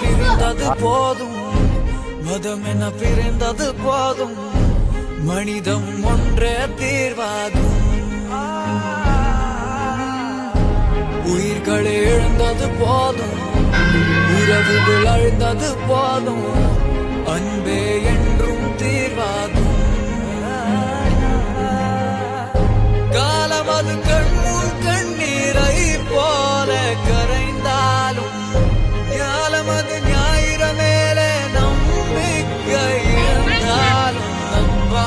பிரிந்தது போதும், மதம் என பிரிந்தது போதும், மனிதம் ஒன்றே தீர்வாகும். உயிர்களை இழந்தது போதும், உறவுகள் அழுந்தது போதும், அன்பே என்றும் தீர்வாகும். காலம் அது கண்முன் கண்ணீரை போல கரைந்தாலும், ஞானம் அது ஞாயிற மேலே நம்பிக்கை இருந்தாலும் நம்பா.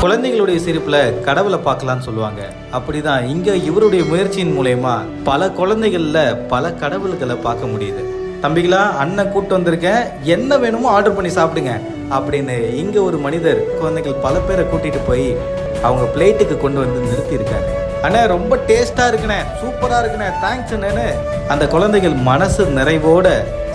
குழந்தைகளுடைய சிரிப்புல கடவுளை பார்க்கலாம்னு சொல்லுவாங்க. அப்படிதான் இங்க இவருடைய முயற்சியின் மூலயமா பல குழந்தைகள்ல பல கடவுள்களை பார்க்க முடியுது. தம்பிகளா, அண்ணன் கூட்டு வந்திருக்கேன், என்ன வேணுமோ ஆர்டர் பண்ணி சாப்பிடுங்க அப்படின்னு இங்க ஒரு மனிதர் குழந்தைகள் பல பேரை கூட்டிட்டு போய் அவங்க பிளேட்டுக்கு கொண்டு வந்து நிறுத்தி இருக்காரு. அண்ணே ரொம்ப டேஸ்டா இருக்குண்ணே, சூப்பரா இருக்குண்ணே, தேங்க்ஸ் அண்ணேன்னு அந்த குழந்தைகள் மனசு நிறைவோட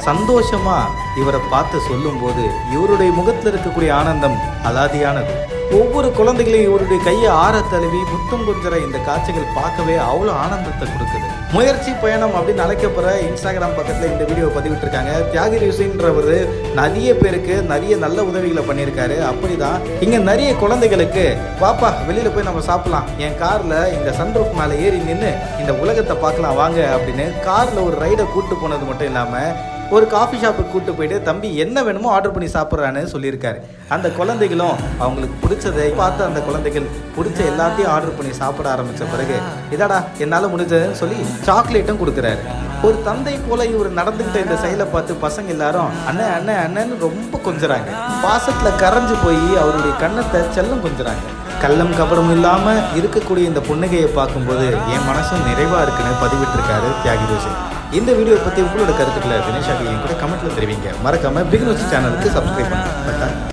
சந்தோஷமா இவரை பார்த்து சொல்லும் போது இவருடைய முகத்தில் இருக்கக்கூடிய ஆனந்தம் அலாதியானது. ஒவ்வொரு குழந்தைகளையும் இவருடைய கையை ஆற தழுவி முத்தம் கொஞ்சற இந்த காட்சிகள் பார்க்கவே அவ்வளோ ஆனந்தத்தை கொடுக்குது. முயற்சி பயணம் அப்படின்னு அழைக்கப்படுற இன்ஸ்டாகிராம் பக்கத்தில் இந்த வீடியோ பதிவிட்டிருக்காங்க. தியாகி ரியூசின்றவர் நிறைய பேருக்கு நிறைய நல்ல உதவிகளை பண்ணியிருக்காரு. அப்படிதான் இங்கே நிறைய குழந்தைகளுக்கு பாப்பா வெளியில் போய் நம்ம சாப்பிடலாம், என் காரில் இந்த சன்ரூஃப் மேலே ஏறி நின்று இந்த உலகத்தை பார்க்கலாம் வாங்க அப்படின்னு காரில் ஒரு ரைடை கூப்பிட்டு போனது மட்டும் இல்லாமல் ஒரு காஃபி ஷாப்புக்கு கூப்பிட்டு போயிட்டு தம்பி என்ன வேணுமோ ஆர்டர் பண்ணி சாப்பிட்றான்னு சொல்லியிருக்காரு. அந்த குழந்தைகளும் அவங்களுக்கு பிடிச்சதை பார்த்து அந்த குழந்தைகள் பிடிச்ச எல்லாத்தையும் ஆர்டர் பண்ணி சாப்பிட ஆரம்பித்த பிறகு இதாடா என்னால் முடிஞ்சதுன்னு சொல்லி சாக்லேட்டும் கொடுக்குறாரு. ஒரு தந்தை போல இவர் நடந்துக்கிட்ட இந்த செயலை பார்த்து பசங்க எல்லாரும் அண்ணன் அண்ணன் அண்ணன்னு ரொம்ப கொஞ்சறாங்க. பாசத்தில் கரைஞ்சு போய் அவருடைய கண்ணத்தை செல்லம் கொஞ்சறாங்க. கள்ளம் கபடம் இல்லாமல் இருக்கக்கூடிய இந்த புன்னகையை பார்க்கும்போது என் மனசும் நிறைவாக இருக்குன்னு பதிவிட்டிருக்காரு தியாகி ரோசி. இந்த வீடியோ பற்றி உங்களோட கருத்துக்களை தினேஷாக என் கூட கமெண்ட்ல தெரிவிங்க. மறக்காம பிக் நியூஸ் சேனலுக்கு சப்ஸ்கிரைப் பண்ணுங்க.